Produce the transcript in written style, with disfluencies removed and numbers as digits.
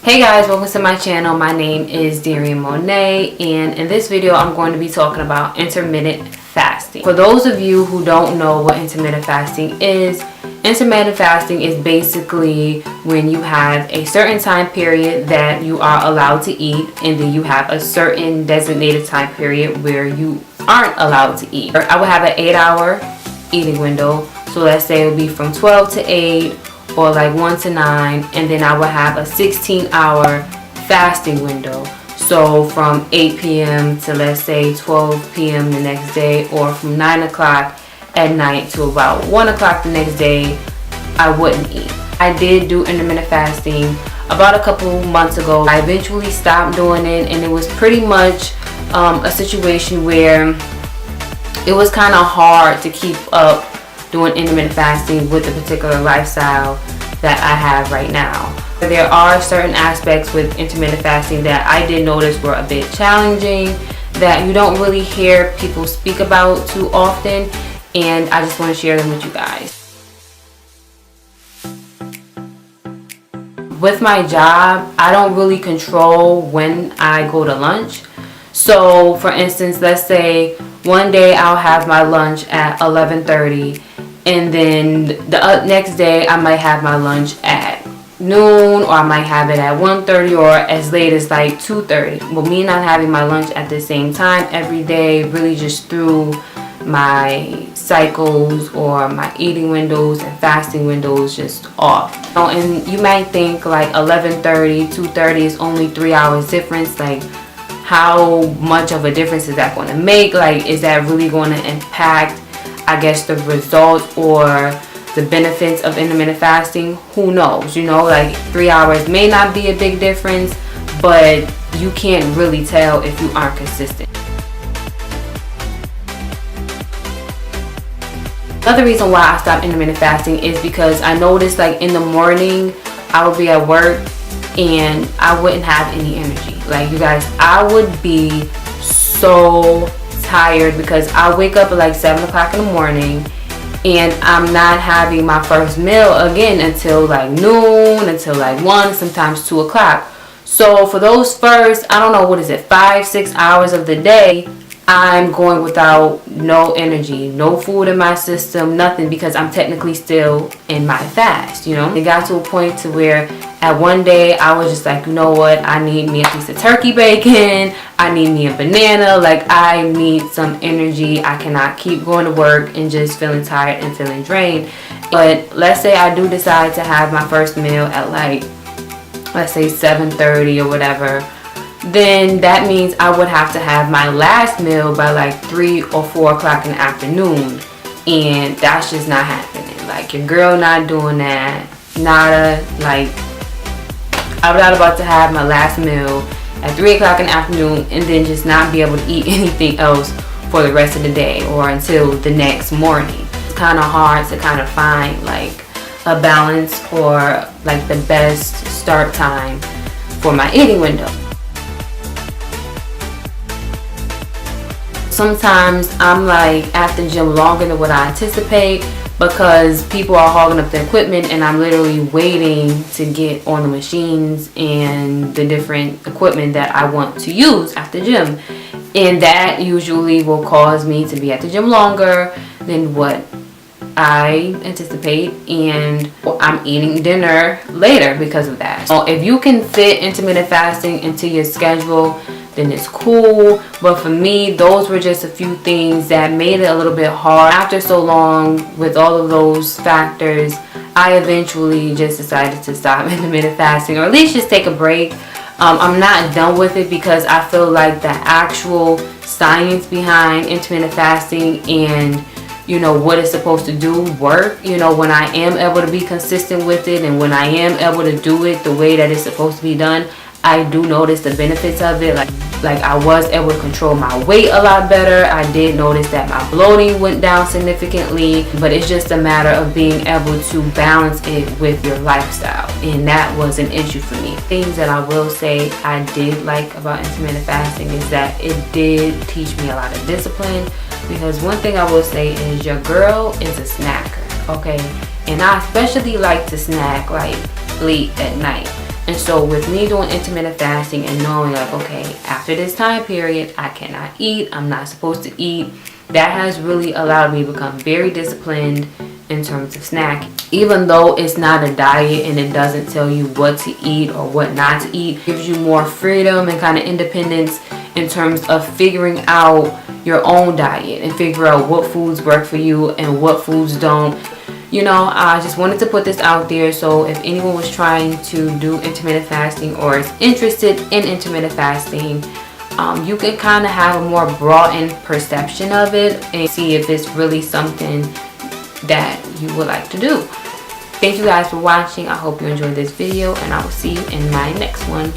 Hey guys, welcome to my channel. My name is Darian Monet, and in this video I'm going to be talking about intermittent fasting. For those of you who don't know what intermittent fasting is basically when you have a certain time period that you are allowed to eat, and then you have a certain designated time period where you aren't allowed to eat. I would have an 8-hour eating window, so let's say it would be from 12 to 8 or like 1 to 9, and then I would have a 16-hour fasting window. So from 8 p.m. to let's say 12 p.m. the next day, or from 9 o'clock at night to about 1 o'clock the next day, I wouldn't eat. I did do intermittent fasting about a couple months ago. I eventually stopped doing it, and it was pretty much a situation where it was kind of hard to keep up doing intermittent fasting with the particular lifestyle that I have right now. There are certain aspects with intermittent fasting that I did notice were a bit challenging, that you don't really hear people speak about too often, and I just want to share them with you guys. With my job, I don't really control when I go to lunch. So for instance, let's say one day I'll have my lunch at 11:30, and then the next day I might have my lunch at noon, or I might have it at 1:30, or as late as like 2:30. But me not having my lunch at the same time every day really just threw my cycles or my eating windows and fasting windows just off. And you might think like 11:30, 2:30 is only 3 hours difference. Like, how much of a difference is that going to make? Like, is that really going to impact, I guess, the results or the benefits of intermittent fasting? Who knows? You know, like 3 hours may not be a big difference, but you can't really tell if you aren't consistent. Another reason why I stopped intermittent fasting is because I noticed, like, in the morning I would be at work and I wouldn't have any energy. Like, you guys, I would be so tired because I wake up at like 7 o'clock in the morning, and I'm not having my first meal again until like noon, until like 1, sometimes 2 o'clock. So for those first, I don't know, what is it, 5-6 hours of the day, I'm going without no energy, no food in my system, nothing, because I'm technically still in my fast, you know. It got to a point to where at one day I was just like, you know what, I need me a piece of turkey bacon, I need me a banana, like I need some energy. I cannot keep going to work and just feeling tired and feeling drained. But let's say I do decide to have my first meal at like, let's say 7:30 or whatever, then that means I would have to have my last meal by like 3 or 4 o'clock in the afternoon, and that's just not happening. Like, your girl not doing that, nada. Like, I'm not about to have my last meal at 3 o'clock in the afternoon and then just not be able to eat anything else for the rest of the day or until the next morning. It's kind of hard to kind of find like a balance or like the best start time for my eating window. Sometimes I'm like at the gym longer than what I anticipate because people are hogging up the equipment, and I'm literally waiting to get on the machines and the different equipment that I want to use at the gym. And that usually will cause me to be at the gym longer than what I anticipate, and I'm eating dinner later because of that. So if you can fit intermittent fasting into your schedule, then it's cool. But for me, those were just a few things that made it a little bit hard. After so long with all of those factors, I eventually just decided to stop intermittent fasting, or at least just take a break. I'm not done with it because I feel like the actual science behind intermittent fasting and, you know, what it's supposed to do work. You know, when I am able to be consistent with it, and when I am able to do it the way that it's supposed to be done, I do notice the benefits of it. Like I was able to control my weight a lot better. I did notice that my bloating went down significantly, but it's just a matter of being able to balance it with your lifestyle, and that was an issue for me. Things that I will say I did like about intermittent fasting is that it did teach me a lot of discipline, because one thing I will say is your girl is a snacker, okay? And I especially like to snack like late at night. And so with me doing intermittent fasting and knowing like, okay, after this time period, I cannot eat, I'm not supposed to eat, that has really allowed me to become very disciplined in terms of snack. Even though it's not a diet and it doesn't tell you what to eat or what not to eat, it gives you more freedom and kind of independence in terms of figuring out your own diet and figure out what foods work for you and what foods don't. You know, I just wanted to put this out there, so if anyone was trying to do intermittent fasting or is interested in intermittent fasting, you can kind of have a more broadened perception of it and see if it's really something that you would like to do. Thank you guys for watching. I hope you enjoyed this video, and I will see you in my next one.